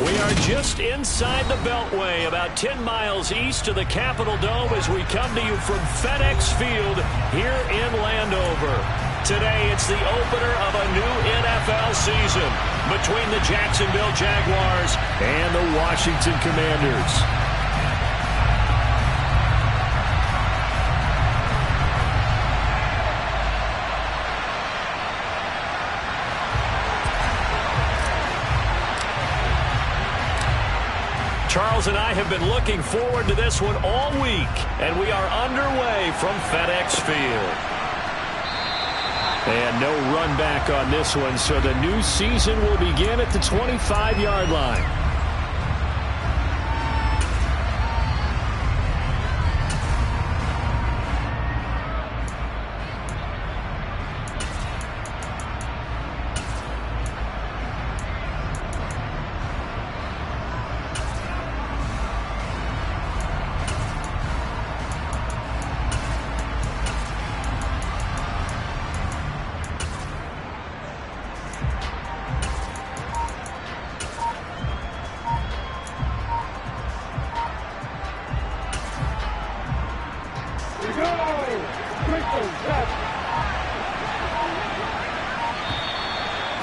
We are just inside the Beltway, about 10 miles east of the Capitol Dome as we come to you from FedEx Field here in Landover. Today, it's the opener of a new NFL season between the Jacksonville Jaguars and the Washington Commanders. Charles and I have been looking forward to this one all week, and we are underway from FedEx Field. And no run back on this one, so the new season will begin at the 25-yard line.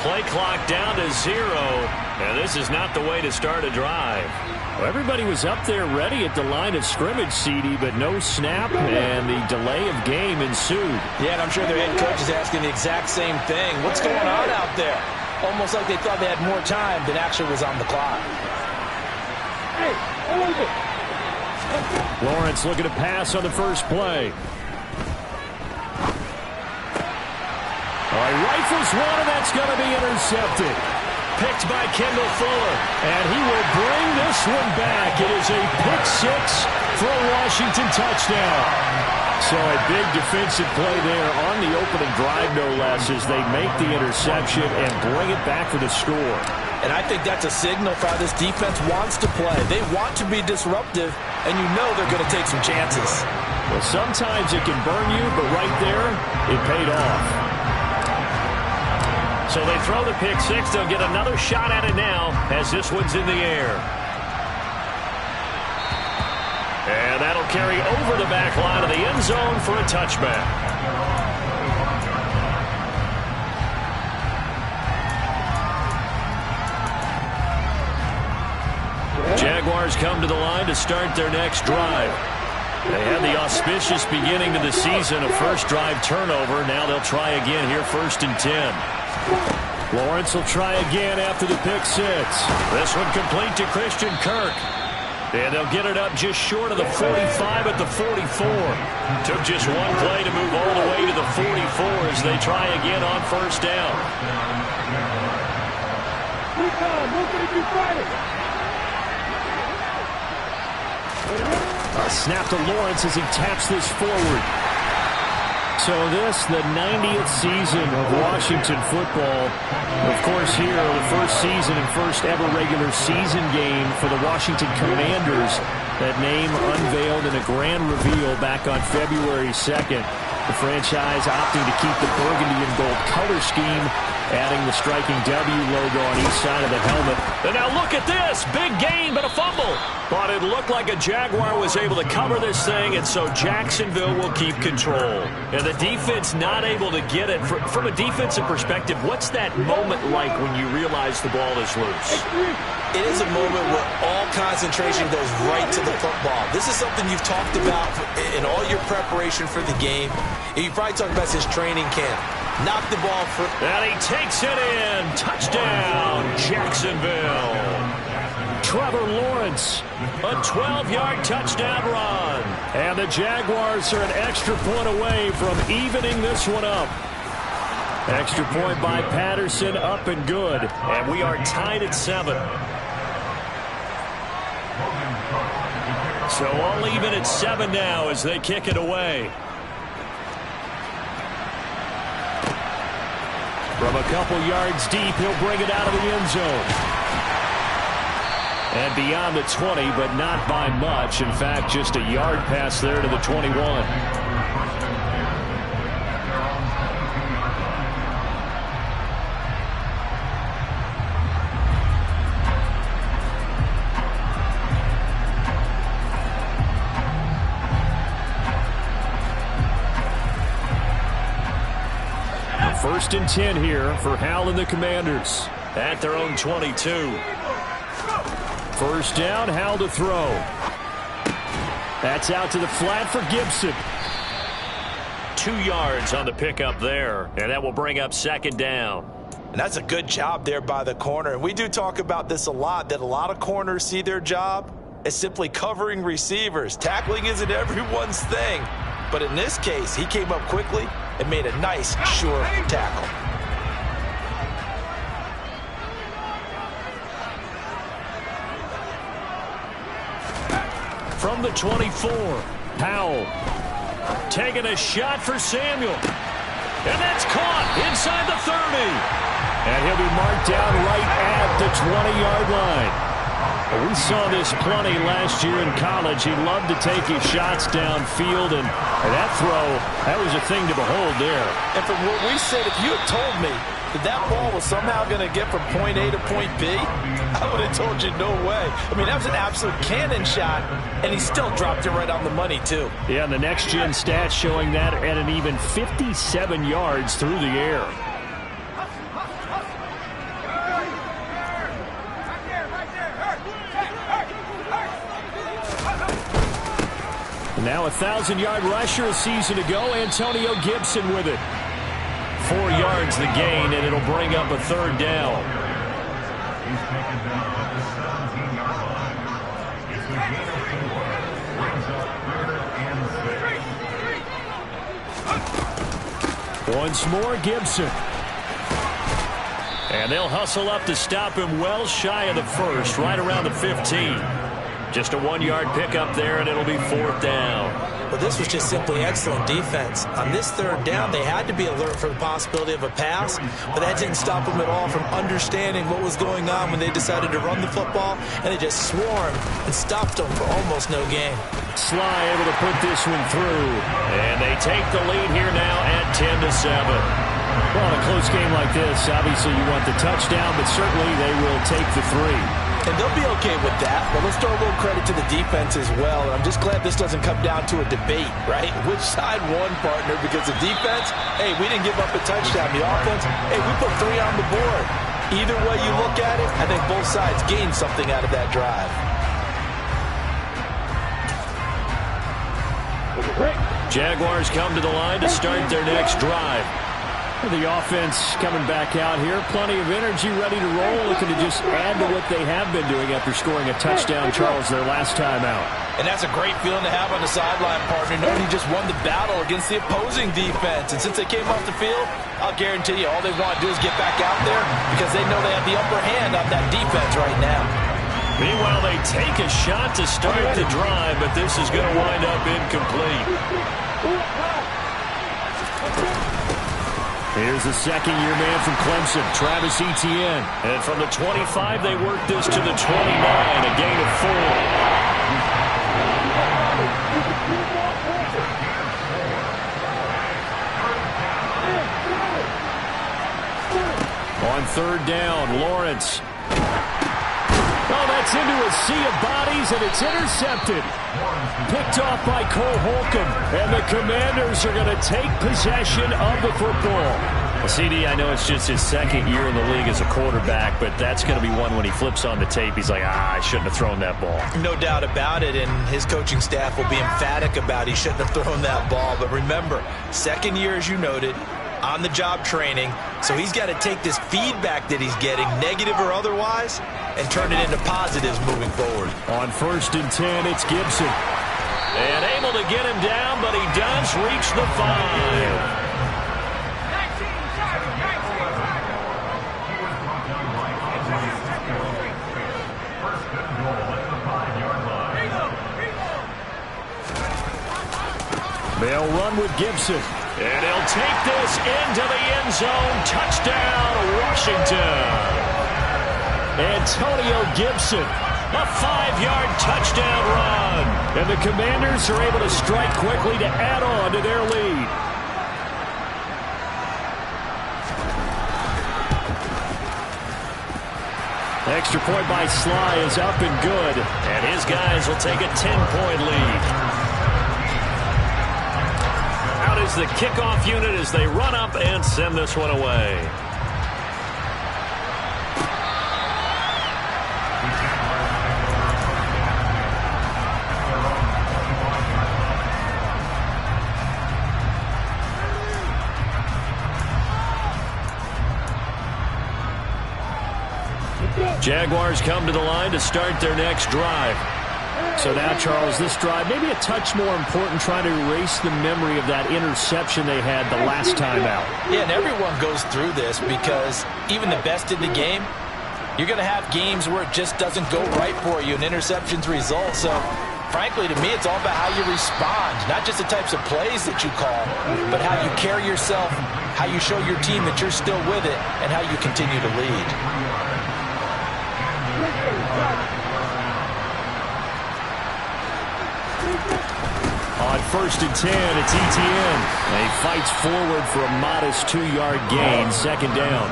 Play clock down to 0, and this is not the way to start a drive. Well, everybody was up there ready at the line of scrimmage, CD, but no snap, and the delay of game ensued. Yeah, and I'm sure their head coach is asking the exact same thing. What's going on out there? Almost like they thought they had more time than actually was on the clock. Lawrence looking to pass on the first play. Rifles one, and that's going to be intercepted. Picked by Kendall Fuller, and he will bring this one back. It is a pick six for a Washington touchdown. So a big defensive play there on the opening drive, no less, as they make the interception and bring it back for the score. And I think that's a signal for how this defense wants to play. They want to be disruptive, and you know they're going to take some chances. Well, sometimes it can burn you, but right there, it paid off. So they throw the pick six. They'll get another shot at it now as this one's in the air. And that'll carry over the back line of the end zone for a touchback. Jaguars come to the line to start their next drive. They had the auspicious beginning to the season, a first drive turnover. Now they'll try again here, 1st and 10. Lawrence will try again after the pick six. This one complete to Christian Kirk. And they'll get it up just short of the 45 at the 44. Took just one play to move all the way to the 44 as they try again on first down. A snap to Lawrence as he taps this forward. So this, the 90th season of Washington football. Of course, here, the first season and first ever regular season game for the Washington Commanders. That name unveiled in a grand reveal back on February 2nd. The franchise opting to keep the burgundy and gold color scheme, adding the striking W logo on each side of the helmet. And now look at this. Big gain, but a fumble. But it looked like a Jaguar was able to cover this thing, and so Jacksonville will keep control. And the defense not able to get it. From a defensive perspective, what's that moment like when you realize the ball is loose? It is a moment where all concentration goes right to the football. This is something you've talked about in all your preparation for the game. And you probably talked about since training camp. Knock the ball for... And he takes it in. Touchdown, Jacksonville. Trevor Lawrence, a 12-yard touchdown run. And the Jaguars are an extra point away from evening this one up. Extra point by Patterson, up and good. And we are tied at 7. So all even at 7 now as they kick it away. From a couple yards deep, he'll bring it out of the end zone. And beyond the 20, but not by much. In fact, just a yard pass there to the 21. First and 10 here for Hal and the Commanders. At their own 22. First down, Hal to throw. That's out to the flat for Gibson. 2 yards on the pickup there, and that will bring up second down. And that's a good job there by the corner. And we do talk about this a lot, that a lot of corners see their job as simply covering receivers. Tackling isn't everyone's thing. But in this case, he came up quickly and made a nice, sure tackle. From the 24, Powell taking a shot for Samuel. And that's caught inside the 30. And he'll be marked down right at the 20-yard line. We saw this plenty last year in college. He loved to take his shots downfield, and that throw, that was a thing to behold there. And from what we said, if you had told me that ball was somehow going to get from point A to point B, I would have told you no way. I mean, that was an absolute cannon shot, and he still dropped it right on the money, too. Yeah, and the next-gen stats showing that at an even 57 yards through the air. Now a 1,000-yard rusher a season ago, Antonio Gibson with it. 4 yards the gain, and it'll bring up a third down. Once more, Gibson. And they'll hustle up to stop him well shy of the first, right around the 15. Just a 1-yard pickup there, and it'll be fourth down. Well, this was just simply excellent defense. On this third down, they had to be alert for the possibility of a pass, but that didn't stop them at all from understanding what was going on when they decided to run the football, and they just swarmed and stopped them for almost no gain. Sly able to put this one through. And they take the lead here now at 10-7. Well, in a close game like this, obviously you want the touchdown, but certainly they will take the 3. And they'll be okay with that, but let's throw a little credit to the defense as well. And I'm just glad this doesn't come down to a debate, right? Which side won, partner? Because the defense, hey, we didn't give up a touchdown. The offense, hey, we put 3 on the board. Either way you look at it, I think both sides gained something out of that drive. Jaguars come to the line to start their next drive. The offense coming back out here. Plenty of energy, ready to roll, looking to just add to what they have been doing after scoring a touchdown, Charles, their last time out. And that's a great feeling to have on the sideline, partner, knowing he just won the battle against the opposing defense. And since they came off the field, I'll guarantee you all they want to do is get back out there because they know they have the upper hand on that defense right now. Meanwhile, they take a shot to start the drive, but this is going to wind up incomplete. Here's the second-year man from Clemson, Travis Etienne. And from the 25, they work this to the 29, a gain of 4. On third down, Lawrence. Oh, that's into a sea of bodies, and it's intercepted. Picked off by Cole Holcomb, and the Commanders are going to take possession of the football. Well, CD, I know it's just his second year in the league as a quarterback, but that's going to be one when he flips on the tape. He's like, I shouldn't have thrown that ball. No doubt about it, and his coaching staff will be emphatic about he shouldn't have thrown that ball. But remember, second year, as you noted, on-the-job training, so he's got to take this feedback that he's getting, negative or otherwise, and turn it into positives moving forward. On first and 10, it's Gibson. And able to get him down, but he does reach the 5. They'll run with Gibson. And he'll take this into the end zone. Touchdown, Washington. Antonio Gibson. A 5-yard touchdown run. And the Commanders are able to strike quickly to add on to their lead. Extra point by Sly is up and good. And his guys will take a 10-point lead. Out is is the kickoff unit as they run up and send this one away. Jaguars come to the line to start their next drive. So now, Charles, this drive maybe a touch more important, trying to erase the memory of that interception they had the last time out. Yeah, and everyone goes through this because even the best in the game, you're going to have games where it just doesn't go right for you and interceptions result. So, frankly, to me, it's all about how you respond, not just the types of plays that you call, but how you carry yourself, how you show your team that you're still with it, and how you continue to lead. On 1st and 10, it's Etienne. He fights forward for a modest 2-yard gain, second down.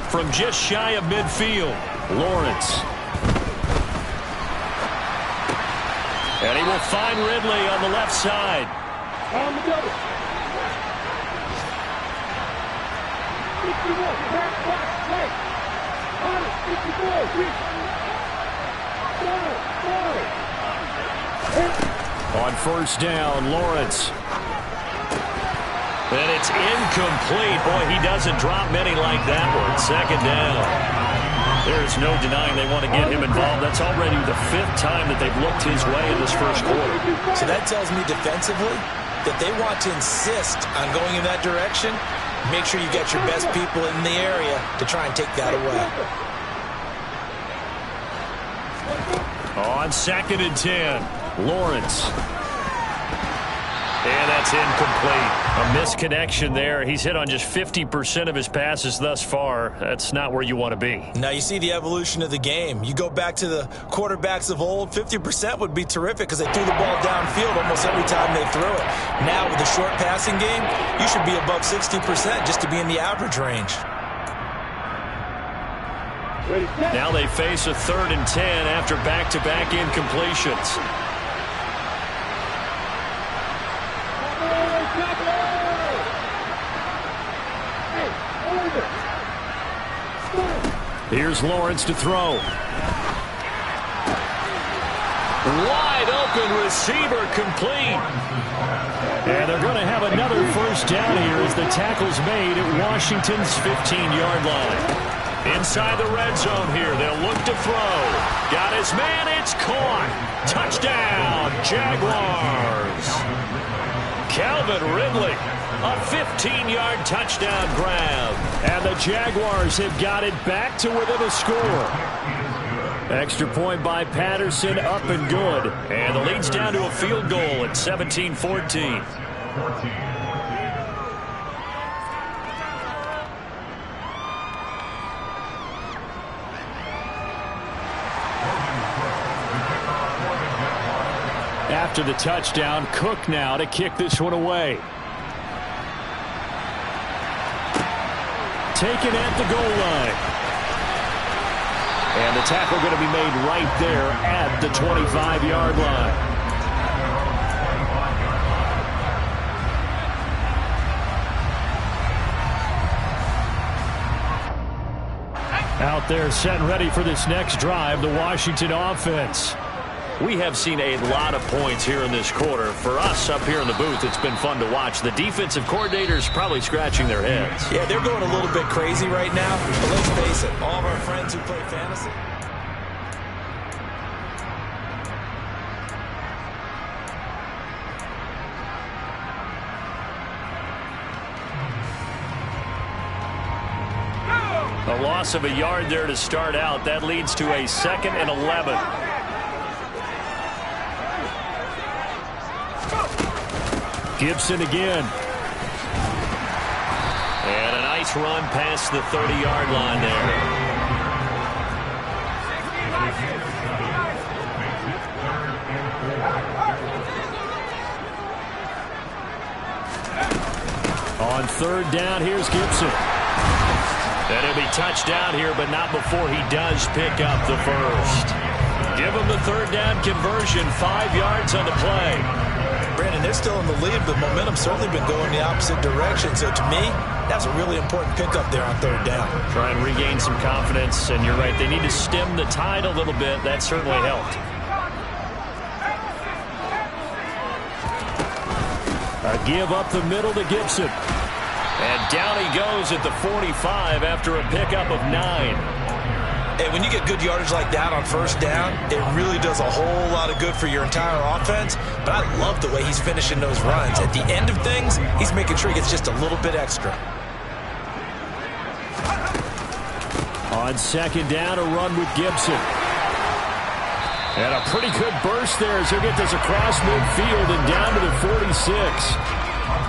From just shy of midfield, Lawrence. And he will find Ridley on the left side. On the double. 51, on 1st down, Lawrence. And it's incomplete. Boy, he doesn't drop many like that one. Second down. There's no denying they want to get him involved. That's already the 5th time that they've looked his way in this first quarter. So that tells me defensively that they want to insist on going in that direction. Make sure you get your best people in the area to try and take that away. On 2nd and 10, Lawrence. And that's incomplete. A misconnection there. He's hit on just 50% of his passes thus far. That's not where you want to be. Now you see the evolution of the game. You go back to the quarterbacks of old, 50% would be terrific because they threw the ball downfield almost every time they threw it. Now with the short passing game, you should be above 60% just to be in the average range. Now they face a 3rd and 10 after back-to-back incompletions. Here's Lawrence to throw. Wide open receiver, complete. And they're going to have another 1st down here as the tackle's made at Washington's 15-yard line. Inside the red zone here, they'll look to throw. Got his man, it's caught. Touchdown, Jaguars. Calvin Ridley, a 15-yard touchdown grab. And the Jaguars have got it back to within a score. Extra point by Patterson, up and good. And the lead's down to a field goal at 17-14. After the touchdown, Cook now to kick this one away. Taken at the goal line. And the tackle going to be made right there at the 25-yard line. Out there set and ready for this next drive, the Washington offense. We have seen a lot of points here in this quarter. For us up here in the booth, it's been fun to watch. The defensive coordinators probably scratching their heads. Yeah, they're going a little bit crazy right now. But let's face it, all of our friends who play fantasy. A loss of a yard there to start out. That leads to a 2nd and 11. Gibson again. And a nice run past the 30-yard line there. On third down, here's Gibson. And he'll be touched down here, but not before he does pick up the first. Give him the third down conversion, 5 yards on the play. Brandon, they're still in the lead, but momentum's certainly been going the opposite direction. So to me, that's a really important pickup there on third down. Try and regain some confidence, and you're right, they need to stem the tide a little bit. That certainly helped. A give up the middle to Gibson. And down he goes at the 45 after a pickup of 9. And when you get good yardage like that on first down, it really does a whole lot of good for your entire offense. But I love the way he's finishing those runs. At the end of things, he's making sure he gets just a little bit extra. On second down, a run with Gibson. And a pretty good burst there as he'll get this across midfield and down to the 46.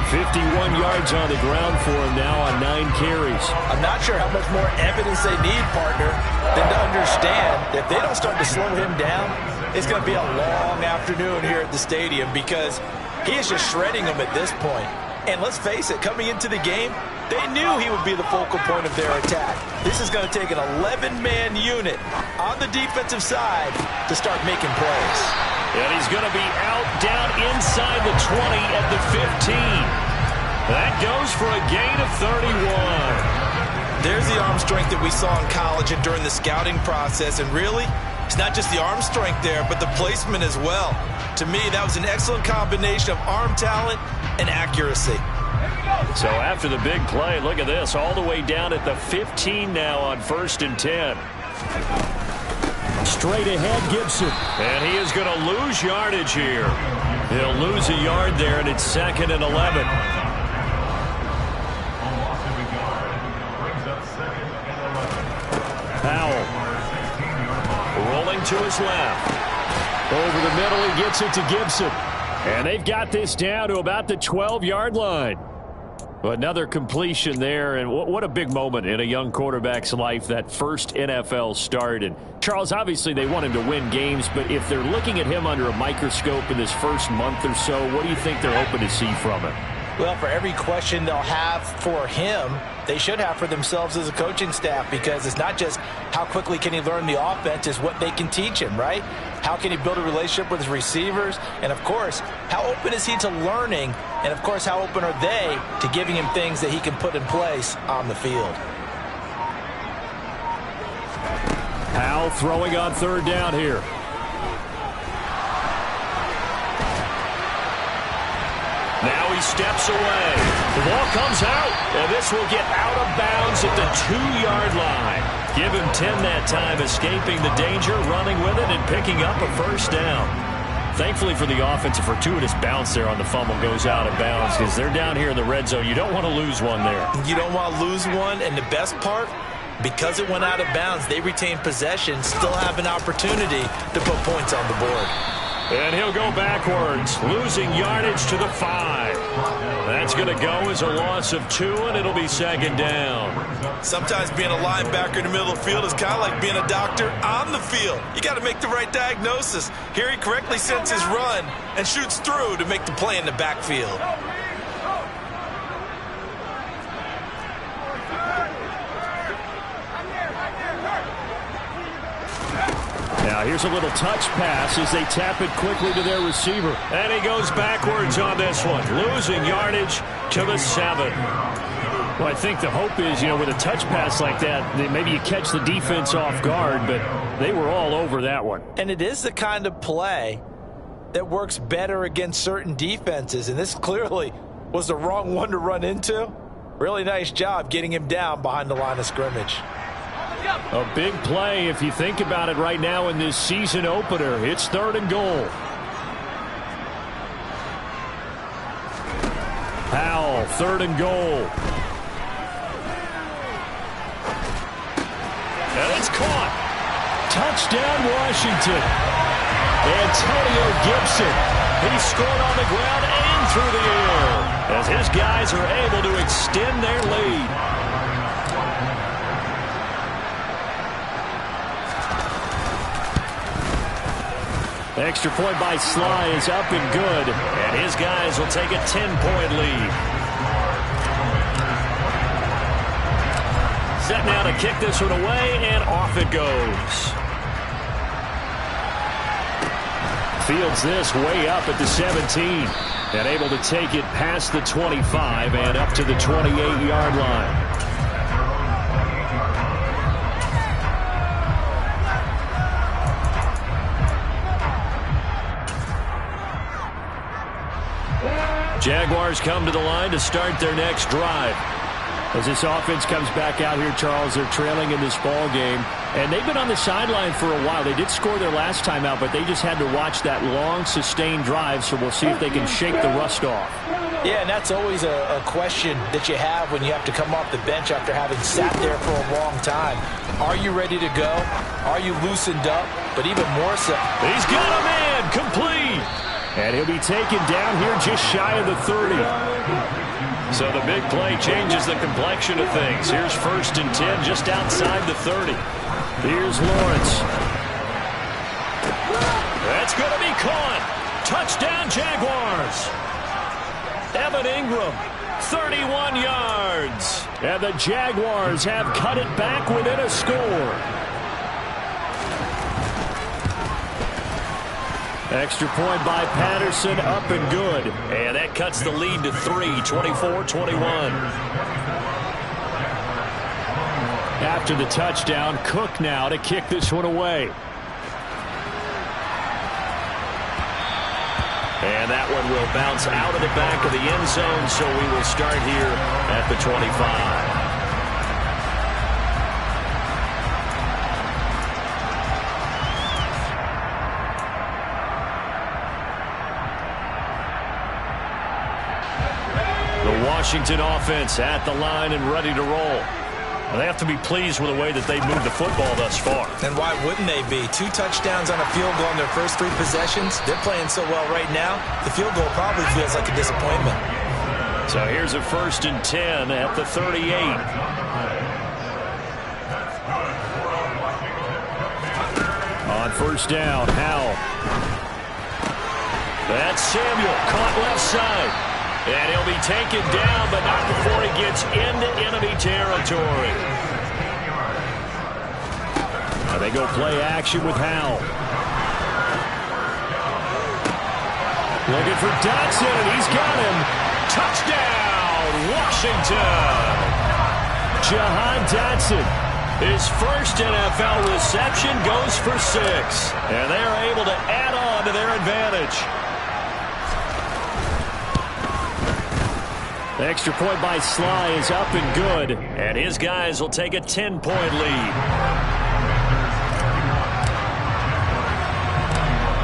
51 yards on the ground for him now on 9 carries. I'm not sure how much more evidence they need, partner, than to understand that if they don't start to slow him down, it's going to be a long afternoon here at the stadium because he is just shredding them at this point. And let's face it, coming into the game, they knew he would be the focal point of their attack. This is going to take an 11-man unit on the defensive side to start making plays. And he's going to be out down inside the 20 at the 15. That goes for a gain of 31. There's the arm strength that we saw in college and during the scouting process. And really, it's not just the arm strength there, but the placement as well. To me, that was an excellent combination of arm talent and accuracy. So after the big play, look at this, all the way down at the 15 now on 1st and 10. Straight ahead, Gibson. And he is going to lose yardage here. He'll lose a yard there, and it's 2nd and 11. Powell. Rolling to his left. Over the middle, he gets it to Gibson. And they've got this down to about the 12-yard line. Another completion there, and what a big moment in a young quarterback's life, that first NFL start. And Charles, obviously they want him to win games, but if they're looking at him under a microscope in this first month or so, what do you think they're hoping to see from him? Well, for every question they'll have for him, they should have for themselves as a coaching staff, because it's not just how quickly can he learn the offense, it's what they can teach him, right? How can he build a relationship with his receivers? And, of course, how open is he to learning? And, of course, how open are they to giving him things that he can put in place on the field? Powell throwing on third down here. Now he steps away. The ball comes out, and this will get out of bounds at the 2-yard line. Give him 10 that time, escaping the danger, running with it, and picking up a first down. Thankfully for the offense, a fortuitous bounce there on the fumble goes out of bounds because they're down here in the red zone. You don't want to lose one there. You don't want to lose one, and the best part, because it went out of bounds, they retain possession, still have an opportunity to put points on the board. And he'll go backwards, losing yardage to the 5. That's going to go as a loss of 2, and it'll be 2nd down. Sometimes being a linebacker in the middle of the field is kind of like being a doctor on the field. You got to make the right diagnosis. Here he correctly sends his run and shoots through to make the play in the backfield. Now here's a little touch pass as they tap it quickly to their receiver. And he goes backwards on this one, losing yardage to the 7. Well, I think the hope is, with a touch pass like that, maybe you catch the defense off guard, but they were all over that one. And it is the kind of play that works better against certain defenses, and this clearly was the wrong one to run into. Really nice job getting him down behind the line of scrimmage. A big play if you think about it right now in this season opener. It's 3rd and goal. Powell, 3rd and goal. And it's caught. Touchdown, Washington. Antonio Gibson. He scored on the ground and through the air as his guys are able to extend their lead. Extra point by Sly is up and good. And his guys will take a 10-point lead. Set now to kick this one away, and off it goes. Fields this way up at the 17. And able to take it past the 25 and up to the 28-yard line. Jaguars come to the line to start their next drive. As this offense comes back out here, Charles, they're trailing in this ball game. And they've been on the sideline for a while. They did score their last time out, but they just had to watch that long, sustained drive, so we'll see if they can shake the rust off. Yeah, and that's always a question that you have when you have to come off the bench after having sat there for a long time. Are you ready to go? Are you loosened up? But even more so. He's got a man, complete. And he'll be taken down here just shy of the 30. So the big play changes the complexion of things. Here's 1st and 10 just outside the 30. Here's Lawrence. That's going to be caught. Touchdown, Jaguars. Evan Ingram, 31 yards. And the Jaguars have cut it back within a score. Extra point by Patterson, up and good. And that cuts the lead to 3, 24-21. After the touchdown, Cook now to kick this one away. And that one will bounce out of the back of the end zone, so we will start here at the 25. Washington offense at the line and ready to roll. Well, they have to be pleased with the way that they've moved the football thus far. And why wouldn't they be? 2 touchdowns on a field goal in their first 3 possessions. They're playing so well right now, the field goal probably feels like a disappointment. So here's a 1st and 10 at the 38. On 1st down, Howell. That's Samuel, caught left side. And he'll be taken down, but not before he gets into enemy territory. Now they go play action with Howell. Looking for Dotson, and he's got him. Touchdown, Washington. Jahan Dotson. His first NFL reception goes for 6. And they're able to add on to their advantage. The extra point by Sly is up and good. And his guys will take a 10-point lead.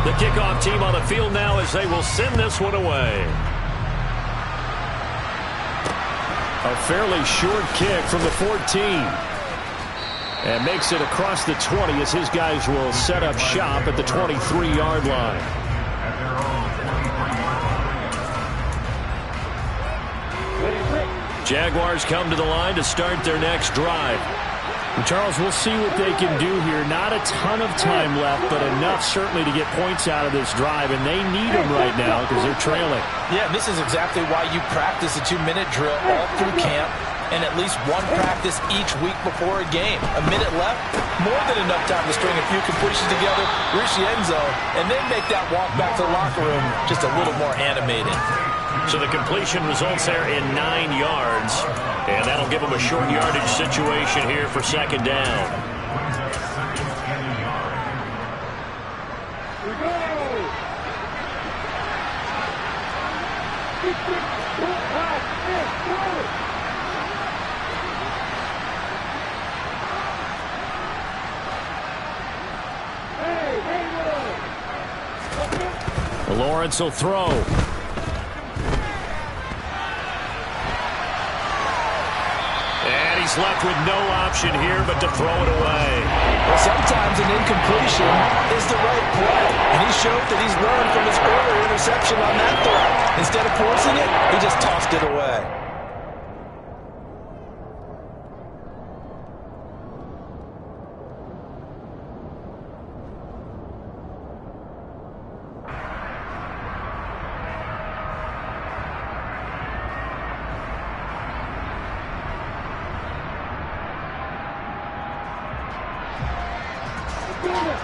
The kickoff team on the field now as they will send this one away. A fairly short kick from the 14. And makes it across the 20 as his guys will set up shop at the 23-yard line. Jaguars come to the line to start their next drive. And Charles, we'll see what they can do here. Not a ton of time left, but enough certainly to get points out of this drive, and they need them right now because they're trailing. Yeah, this is exactly why you practice a 2-minute drill all through camp and at least one practice each week before a game. A minute left, more than enough time to string a few completions together, reach the end zone, and then make that walk back to the locker room just a little more animated. So the completion results there in 9 yards. And that'll give them a short yardage situation here for 2nd down. Lawrence will throw. He's left with no option here but to throw it away. Well, sometimes an incompletion is the right play. And he showed that he's learned from his earlier interception on that throw. Instead of forcing it, he just tossed it away.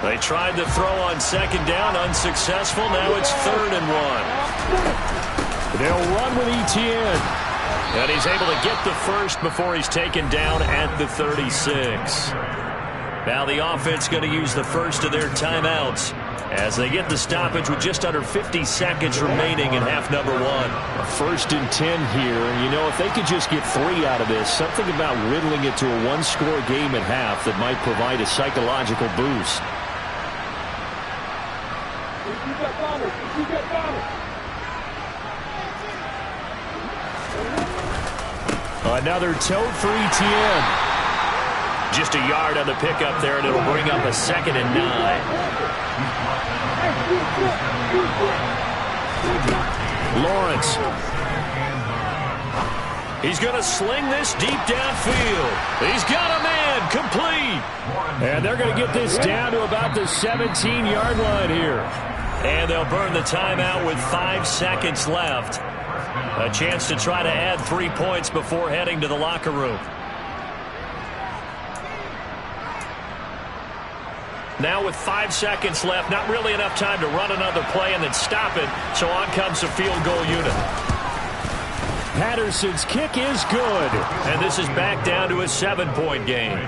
They tried to throw on second down, unsuccessful. Now it's 3rd and 1. They'll run with Etienne. And he's able to get the first before he's taken down at the 36. Now the offense going to use the first of their timeouts as they get the stoppage with just under 50 seconds remaining in half number 1. 1st and 10 here. And, you know, if they could just get 3 out of this, something about whittling it to a 1-score game at half that might provide a psychological boost. Another tote for Etienne. Just a yard on the pickup there, and it'll bring up a 2nd and 9. Lawrence. He's going to sling this deep downfield. He's got a man, complete. And they're going to get this down to about the 17-yard line here. And they'll burn the timeout with 5 seconds left. A chance to try to add 3 points before heading to the locker room. Now with 5 seconds left, not really enough time to run another play and then stop it. So on comes the field goal unit. Patterson's kick is good. And this is back down to a 7-point game.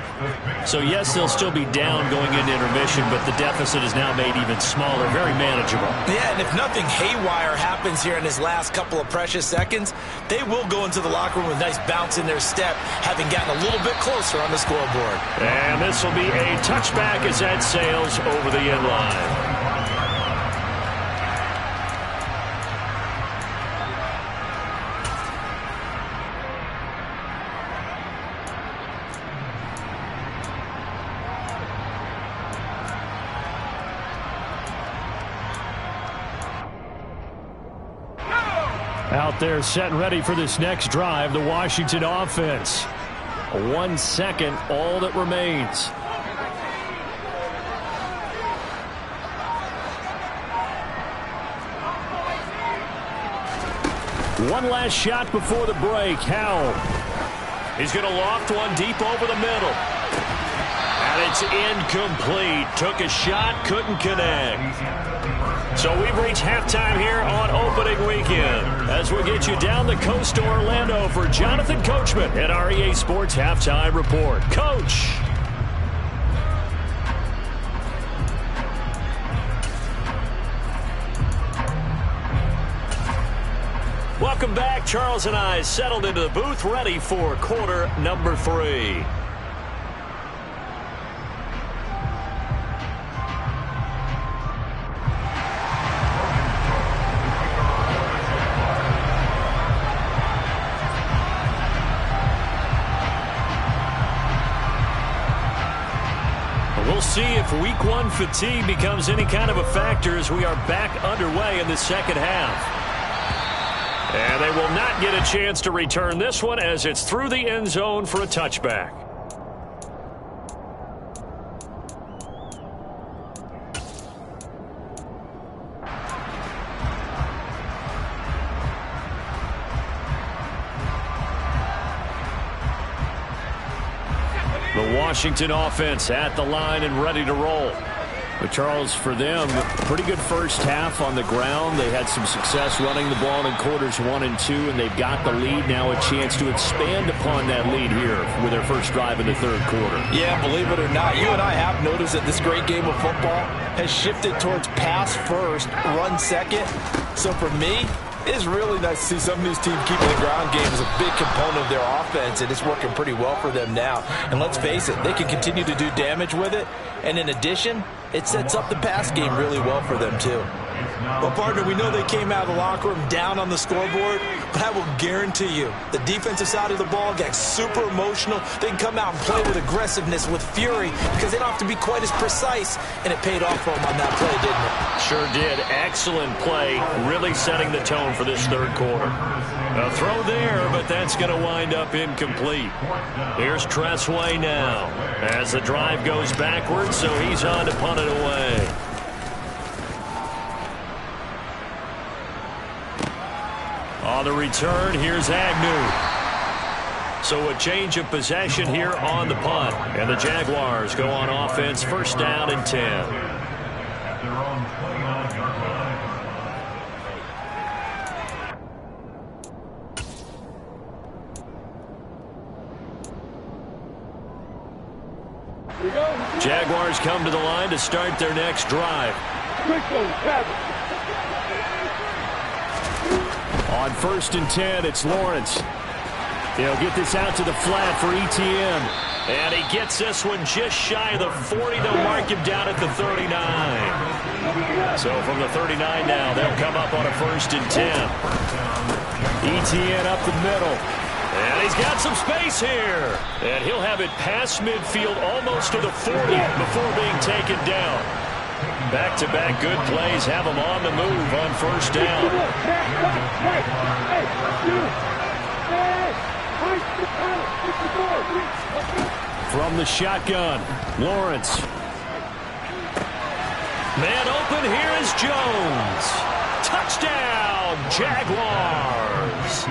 So, yes, they'll still be down going into intermission, but the deficit is now made even smaller, very manageable. Yeah, and if nothing haywire happens here in his last couple of precious seconds, they will go into the locker room with a nice bounce in their step, having gotten a little bit closer on the scoreboard. And this will be a touchback as that sails over the end line. Out there set and ready for this next drive, the Washington offense. 1 second, all that remains. One last shot before the break. Howell. He's going to loft one deep over the middle. And it's incomplete. Took a shot, couldn't connect. So we've reached halftime here on opening weekend as we get you down the coast to Orlando for Jonathan Coachman at our EA Sports Halftime Report. Coach. Welcome back. Charles and I settled into the booth ready for quarter number 3. We'll see if week 1 fatigue becomes any kind of a factor as we are back underway in the second half. And they will not get a chance to return this one as it's through the end zone for a touchback. The Washington offense at the line and ready to roll. But Charles, for them, pretty good first half on the ground. They had some success running the ball in quarters 1 and 2, and they've got the lead now, a chance to expand upon that lead here with their first drive in the third quarter. Yeah, believe it or not, you and I have noticed that this great game of football has shifted towards pass first, run second. So for me, it's really nice to see some of these teams keeping the ground game as a big component of their offense, and it's working pretty well for them now. And let's face it, they can continue to do damage with it. And in addition, it sets up the pass game really well for them, too. Well, partner, we know they came out of the locker room down on the scoreboard, but I will guarantee you the defensive side of the ball got super emotional. They can come out and play with aggressiveness, with fury, because they don't have to be quite as precise, and it paid off for them on that play, didn't it? Sure did. Excellent play, really setting the tone for this third quarter. A throw there, but that's going to wind up incomplete. Here's Tressway now as the drive goes backwards, so he's on to punt it away. On the return, here's Agnew. So a change of possession here on the punt. And the Jaguars go on offense, first down and 10. Jaguars come to the line to start their next drive. On first and 10, it's Lawrence. He'll get this out to the flat for ETN. And he gets this one just shy of the 40. They'll mark him down at the 39. So from the 39 now, they'll come up on a first and 10. ETN up the middle. And he's got some space here. And he'll have it past midfield almost to the 40 before being taken down. Back-to-back good plays have him on the move on first down. From the shotgun, Lawrence. Man open, here is Jones. Touchdown, Jaguars.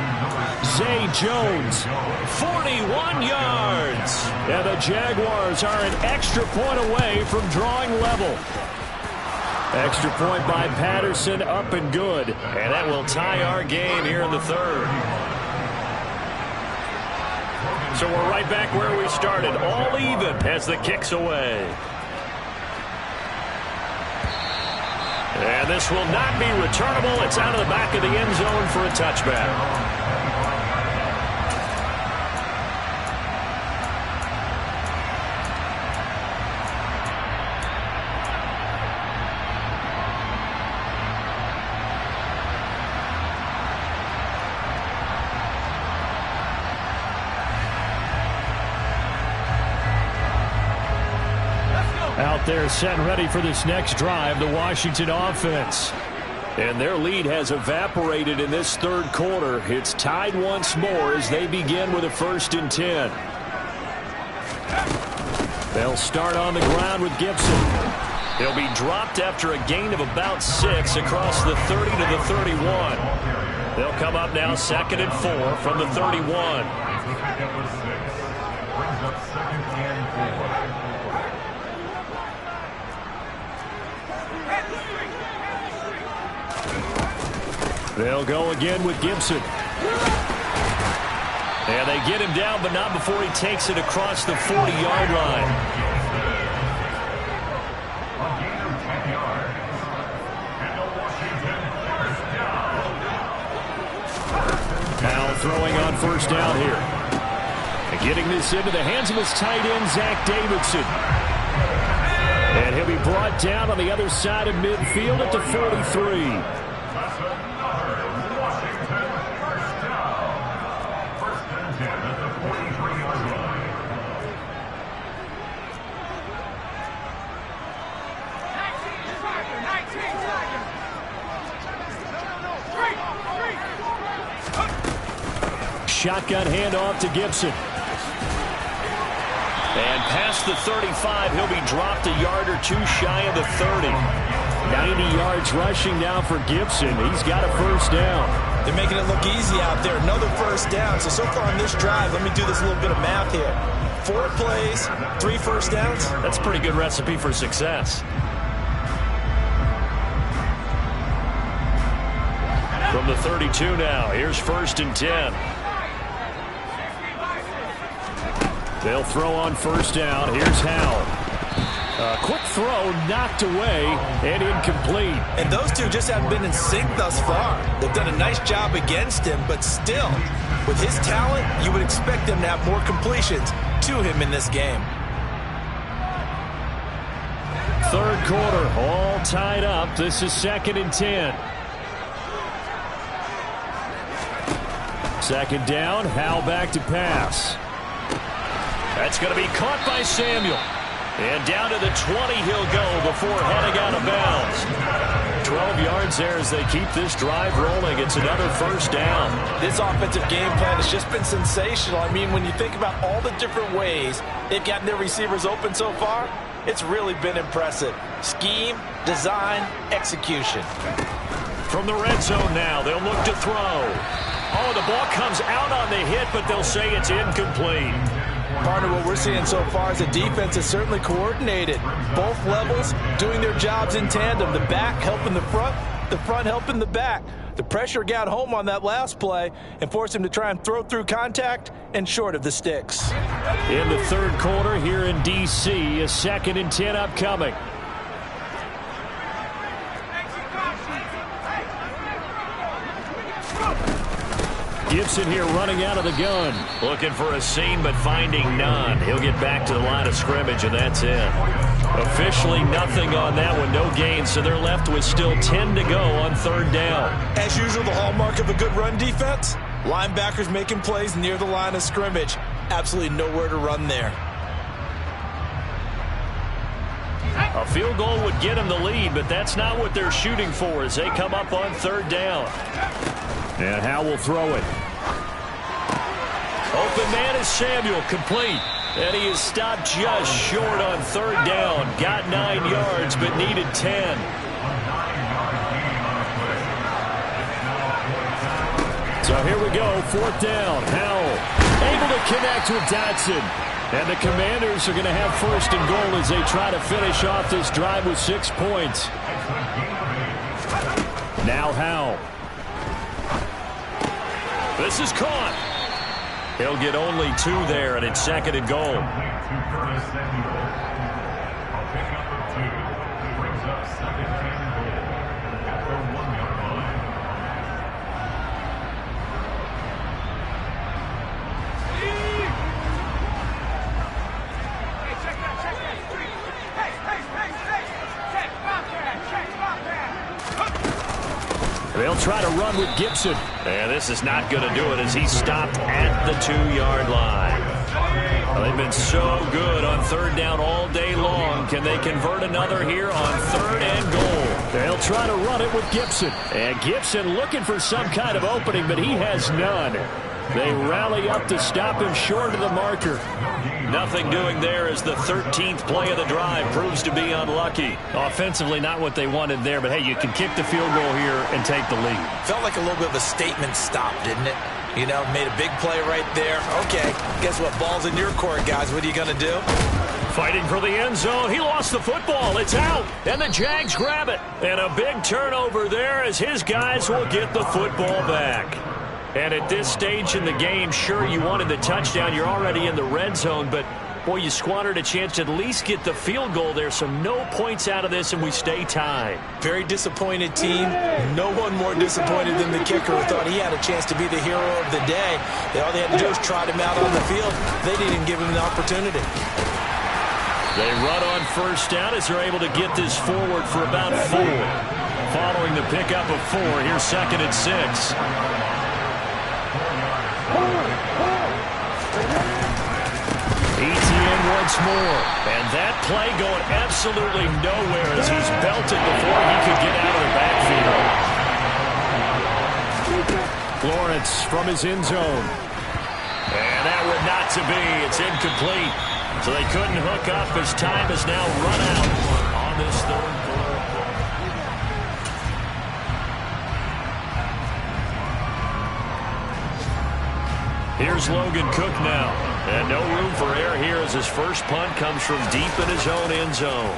Zay Jones, 41 yards. And the Jaguars are an extra point away from drawing level. Extra point by Patterson, up and good. And that will tie our game here in the third. So we're right back where we started, all even as the kick's away. And this will not be returnable. It's out of the back of the end zone for a touchback. Out there set and ready for this next drive, the Washington offense. And their lead has evaporated in this third quarter. It's tied once more as they begin with a first and 10. They'll start on the ground with Gibson. He'll be dropped after a gain of about 6 across the 30 to the 31. They'll come up now second and 4 from the 31. They'll go again with Gibson. And they get him down, but not before he takes it across the 40-yard line. Now throwing on first down here. And getting this into the hands of his tight end, Zach Davidson. And he'll be brought down on the other side of midfield at the 43. Shotgun handoff to Gibson. And past the 35, he'll be dropped a yard or two shy of the 30. 90 yards rushing now for Gibson. He's got a first down. They're making it look easy out there. Another first down. So far on this drive, let me do this little bit of math here. 4 plays, 3 first downs. That's a pretty good recipe for success. From the 32 now, here's first and 10. They'll throw on first down. Here's Howell. A quick throw knocked away and incomplete. And those two just haven't been in sync thus far. They've done a nice job against him, but still, with his talent, you would expect them to have more completions to him in this game. Third quarter, all tied up. This is second and 10. Second down, Howell back to pass. That's going to be caught by Samuel. And down to the 20 he'll go before heading out of bounds. 12 yards there as they keep this drive rolling. It's another first down. This offensive game plan has just been sensational. I mean, when you think about all the different ways they've gotten their receivers open so far, it's really been impressive. Scheme, design, execution. From the red zone now, they'll look to throw. throw. The ball comes out on the hit, but they'll say it's incomplete. Partner, what we're seeing so far is the defense is certainly coordinated. Both levels doing their jobs in tandem. The back helping the front helping the back. The pressure got home on that last play and forced him to try and throw through contact and short of the sticks. In the third quarter here in D.C., a 2nd and 10 upcoming. Gibson here running out of the gun. Looking for a seam, but finding none. He'll get back to the line of scrimmage, and that's it. Officially nothing on that one, no gain, so they're left with still 10 to go on 3rd down. As usual, the hallmark of a good run defense, linebackers making plays near the line of scrimmage. Absolutely nowhere to run there. A field goal would get them the lead, but that's not what they're shooting for as they come up on 3rd down. And Howe will throw it. Open man is Samuel, complete. And he is stopped just short on 3rd down. Got 9 yards, but needed 10. So here we go, 4th down. Howell able to connect with Dotson. And the Commanders are going to have 1st and goal as they try to finish off this drive with 6 points. Now Howell. This is caught. He'll get only 2 there, and it's 2nd and goal. They'll try to run with Gibson. And this is not going to do it as he's stopped at the 2-yard line. Well, they've been so good on 3rd down all day long. Can they convert another here on 3rd and goal? They'll try to run it with Gibson. And Gibson looking for some kind of opening, but he has none. They rally up to stop him short of the marker. Nothing doing there as the 13th play of the drive proves to be unlucky. Offensively, not what they wanted there, but hey, you can kick the field goal here and take the lead. Felt like a little bit of a statement stop, didn't it? You know, made a big play right there. Okay, guess what? Ball's in your court, guys. What are you going to do? Fighting for the end zone. He lost the football. It's out. And the Jags grab it. And a big turnover there as his guys will get the football back. And at this stage in the game, sure, you wanted the touchdown. You're already in the red zone, but, boy, you squandered a chance to at least get the field goal there, so no points out of this, and we stay tied. Very disappointed team. No one more disappointed than the kicker who thought he had a chance to be the hero of the day. All they had to do was trot him out on the field. They didn't even give him the opportunity. They run on 1st down as they're able to get this forward for about 4. Following the pickup of 4, here's 2nd and 6. ETN once more. And that play going absolutely nowhere as he's belted before he could get out of the backfield. Lawrence from his end zone. And that would not to be. It's incomplete. So they couldn't hook up as time has now run out on this 3rd quarter. Here's Logan Cook now. And no room for error here as his first punt comes from deep in his own end zone.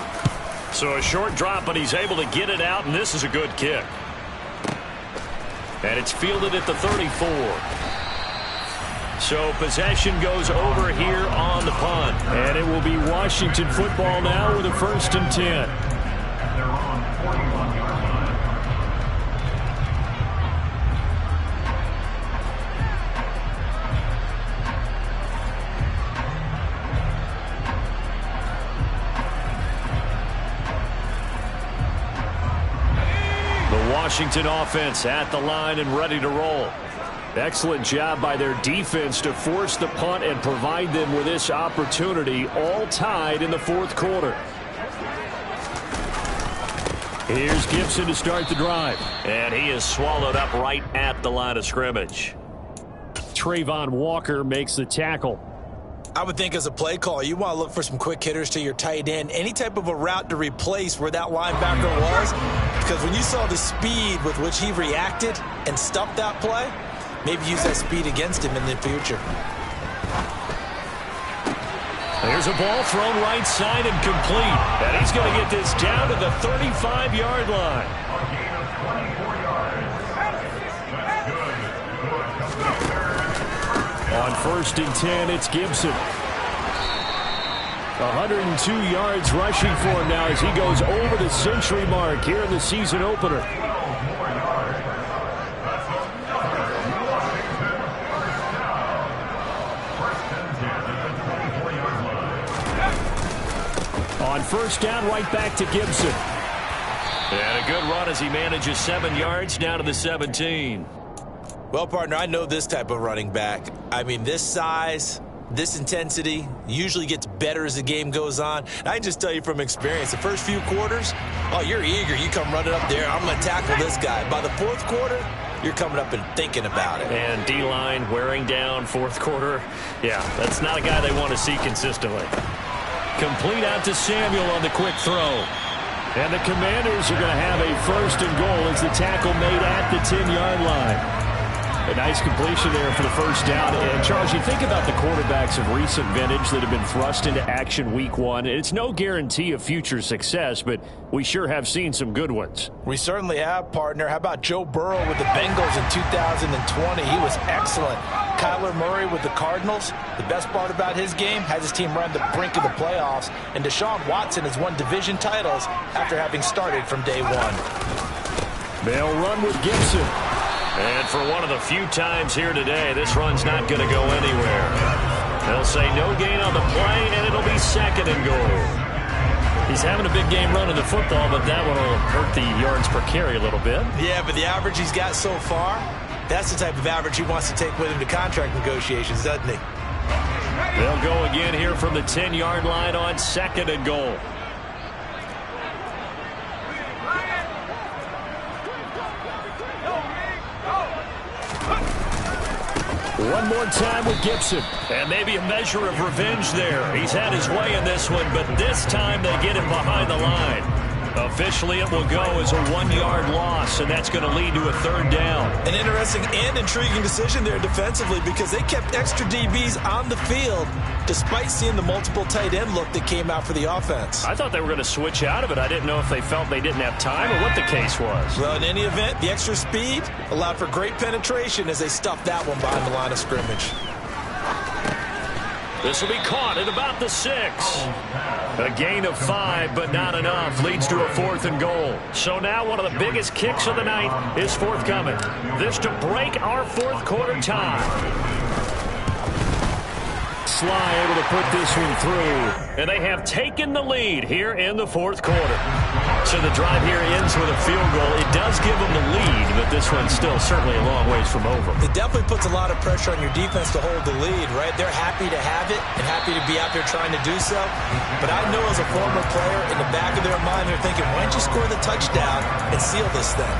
So a short drop, but he's able to get it out, and this is a good kick. And it's fielded at the 34. So possession goes over here on the punt. And it will be Washington football now with a 1st and 10. Washington offense at the line and ready to roll. Excellent job by their defense to force the punt and provide them with this opportunity, all tied in the 4th quarter. Here's Gibson to start the drive. And he is swallowed up right at the line of scrimmage. Trayvon Walker makes the tackle. I would think as a play call, you want to look for some quick hitters to your tight end. Any type of a route to replace where that linebacker was. Because when you saw the speed with which he reacted and stuffed that play, maybe use that speed against him in the future. There's a ball thrown right side and complete. And he's going to get this down to the 35-yard line. On 1st and 10, it's Gibson. 102 yards rushing for him now as he goes over the century mark here in the season opener. On 1st down, right back to Gibson. And a good run as he manages 7 yards down to the 17. Well, partner, I know this type of running back. I mean, this size, this intensity usually gets better as the game goes on. And I can just tell you from experience, the first few quarters, oh, you're eager. You come running up there, I'm going to tackle this guy. By the 4th quarter, you're coming up and thinking about it. And D-line wearing down 4th quarter. Yeah, that's not a guy they want to see consistently. Complete out to Samuel on the quick throw. And the Commanders are going to have a 1st and goal as the tackle made at the 10-yard line. A nice completion there for the 1st down. And, Charles, you think about the quarterbacks of recent vintage that have been thrust into action week 1. It's no guarantee of future success, but we sure have seen some good ones. We certainly have, partner. How about Joe Burrow with the Bengals in 2020? He was excellent. Kyler Murray with the Cardinals. The best part about his game has his team right on the brink of the playoffs. And Deshaun Watson has won division titles after having started from day 1. They'll run with Gibson. And for one of the few times here today, this run's not going to go anywhere. They'll say no gain on the play, and it'll be 2nd and goal. He's having a big game running the football, but that one will hurt the yards per carry a little bit. Yeah, but the average he's got so far, that's the type of average he wants to take with him to contract negotiations, doesn't he? They'll go again here from the 10-yard line on 2nd and goal. One more time with Gibson. And maybe a measure of revenge there. He's had his way in this one, but this time they get him behind the line. Officially, it will go as a 1-yard loss, and that's going to lead to a 3rd down. An interesting and intriguing decision there defensively because they kept extra DBs on the field despite seeing the multiple tight end look that came out for the offense. I thought they were going to switch out of it. I didn't know if they felt they didn't have time or what the case was. Well, in any event, the extra speed allowed for great penetration as they stuffed that one behind the line of scrimmage. This will be caught at about the 6. A gain of 5, but not enough. Leads to a 4th and goal. So now one of the biggest kicks of the night is forthcoming. This to break our 4th quarter tie. Sly able to put this one through. And they have taken the lead here in the 4th quarter. So the drive here ends with a field goal. It does give them the lead, but this one's still certainly a long ways from over. It definitely puts a lot of pressure on your defense to hold the lead, right? They're happy to have it and happy to be out there trying to do so. But I know as a former player, in the back of their mind, they're thinking, why don't you score the touchdown and seal this thing?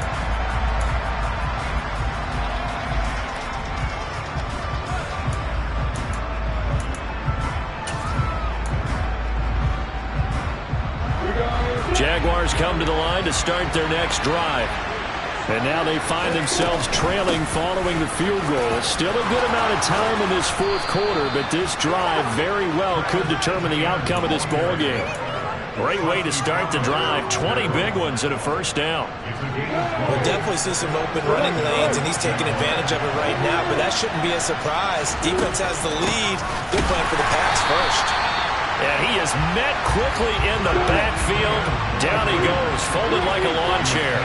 Jaguars come to the line to start their next drive. And now they find themselves trailing following the field goal. Still a good amount of time in this 4th quarter, but this drive very well could determine the outcome of this ball game. Great way to start the drive. 20 big ones and a 1st down. We'll definitely see some open running lanes, and he's taking advantage of it right now, but that shouldn't be a surprise. Defense has the lead. They're playing for the pass first. And he is met quickly in the backfield. Down he goes, folded like a lawn chair.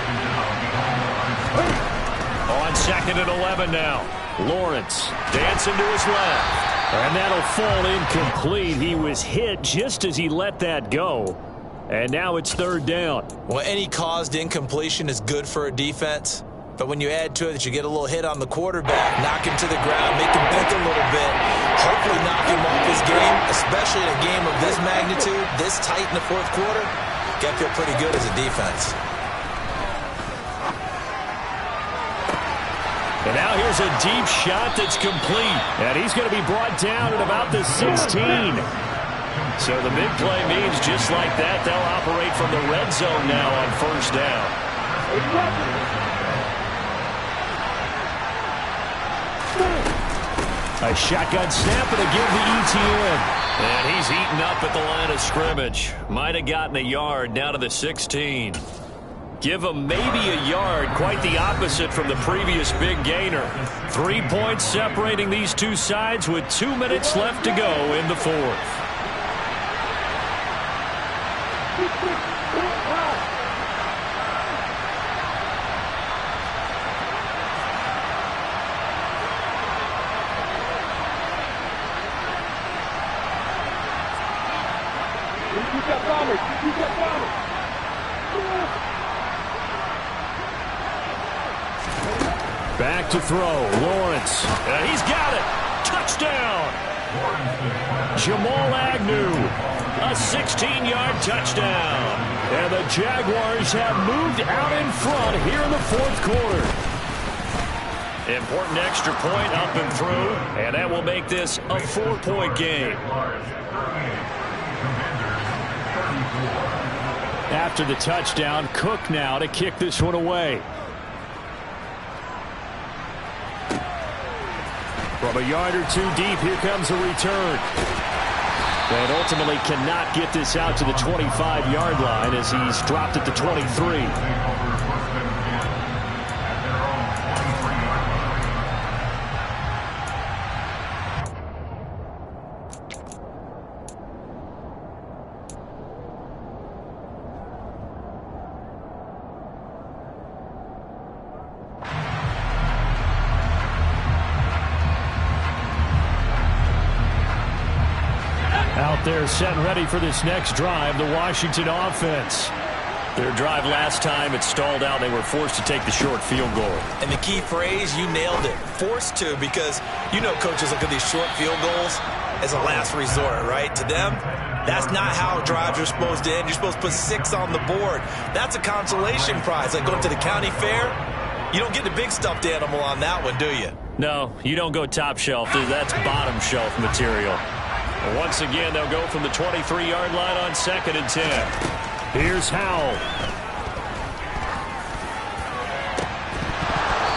On 2nd and 11 now. Lawrence dancing to his left. And that'll fall incomplete. He was hit just as he let that go. And now it's 3rd down. Well, any caused incompletion is good for a defense. But when you add to it that you get a little hit on the quarterback, knock him to the ground, make him think a little bit, hopefully knock him off his game, especially in a game of this magnitude, this tight in the 4th quarter, got to feel pretty good as a defense. And now here's a deep shot that's complete. And he's going to be brought down at about the 16. So the big play means just like that, they'll operate from the red zone now on 1st down. A shotgun snap and a give to ETN. And he's eaten up at the line of scrimmage. Might have gotten a yard down to the 16. Give him maybe a yard, quite the opposite from the previous big gainer. 3 points separating these two sides with 2 minutes left to go in the fourth. Back to throw, Lawrence. And he's got it. Touchdown. Jamal Agnew. A 16-yard touchdown. And the Jaguars have moved out in front here in the fourth quarter. Important extra point up and through, and that will make this a 4-point game. After the touchdown, Cook now to kick this one away. From a yard or two deep, here comes a return. And ultimately cannot get this out to the 25-yard line as he's dropped it to 23. Out there set and ready for this next drive, the Washington offense. Their drive last time, it stalled out. They were forced to take the short field goal. And the key phrase, you nailed it. Forced to, because you know coaches look at these short field goals as a last resort, right? To them, that's not how drives are supposed to end. You're supposed to put 6 on the board. That's a consolation prize. Like going to the county fair, you don't get the big stuffed animal on that one, do you? No, you don't go top shelf. That's bottom shelf material. Once again, they'll go from the 23-yard line on 2nd and 10. Here's Howell.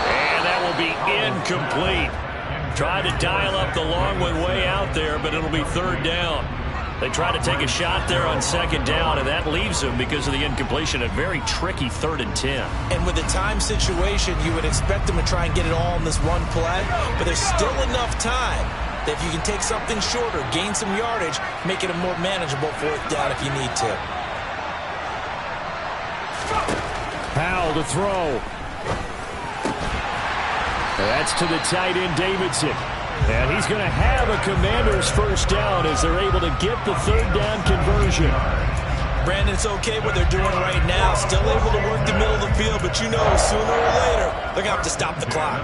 And that will be incomplete. Tried to dial up the long one way out there, but it'll be 3rd down. They try to take a shot there on 2nd down, and that leaves them, because of the incompletion, a very tricky 3rd and 10. And with the time situation, you would expect them to try and get it all in this one play, but there's still enough time that if you can take something shorter, gain some yardage, make it a more manageable 4th down if you need to. Powell to throw. That's to the tight end, Davidson. And he's going to have a Commanders 1st down as they're able to get the 3rd down conversion. Brandon, it's okay what they're doing right now. Still able to work the middle of the field, but you know sooner or later they're going to have to stop the clock.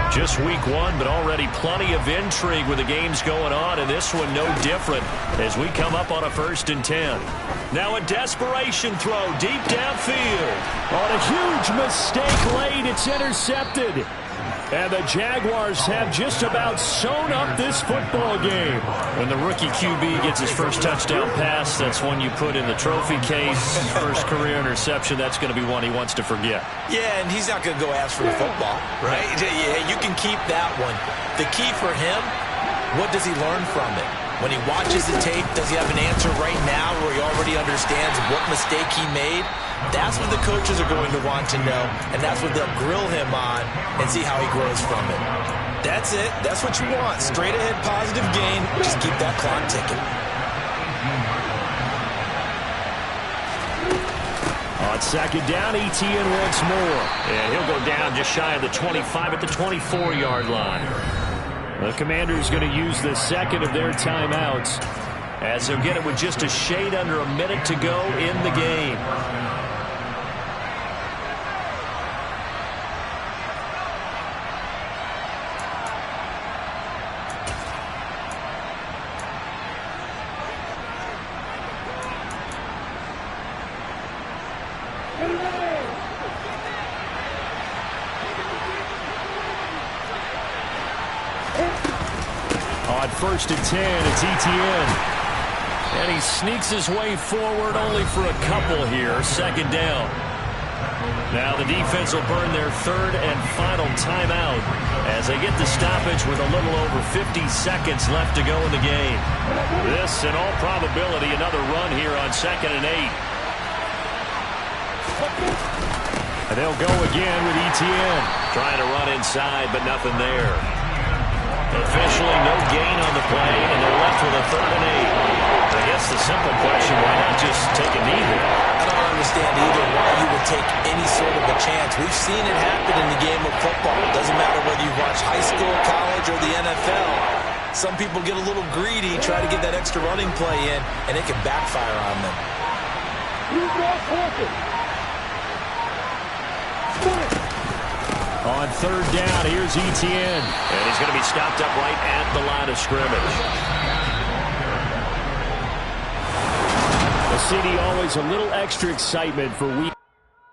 Just week 1, but already plenty of intrigue with the games going on, and this one no different as we come up on a 1st and 10. Now a desperation throw deep downfield. On a huge mistake late, it's intercepted. And the Jaguars have just about sewn up this football game. When the rookie QB gets his first touchdown pass, that's one you put in the trophy case. First career interception, that's going to be one he wants to forget. Yeah, and he's not going to go ask for the football, right? Yeah, you can keep that one. The key for him, what does he learn from it? When he watches the tape, does he have an answer right now where he already understands what mistake he made? That's what the coaches are going to want to know, and that's what they'll grill him on and see how he grows from it. That's it. That's what you want. Straight ahead positive gain. Just keep that clock ticking. On 2nd down, ETN once more. And he'll go down just shy of the 25 at the 24-yard line. The Commanders going to use the 2nd of their timeouts as they'll get it with just a shade under a minute to go in the game. On 1st and 10, it's ETN. And he sneaks his way forward only for a couple here. 2nd down. Now the defense will burn their 3rd and final timeout as they get the stoppage with a little over 50 seconds left to go in the game. This, in all probability, another run here on 2nd and 8. And they'll go again with Etienne. Trying to run inside, but nothing there. Officially, no gain on the play, and they're left with a 3rd and 8. I guess the simple question, why not just take a knee there? I don't understand either why you would take any sort of a chance. We've seen it happen in the game of football. It doesn't matter whether you watch high school, college, or the NFL. Some people get a little greedy, try to get that extra running play in, and it can backfire on them. On 3rd down, here's Etienne. And he's going to be stopped up right at the line of scrimmage. The city always a little extra excitement for week.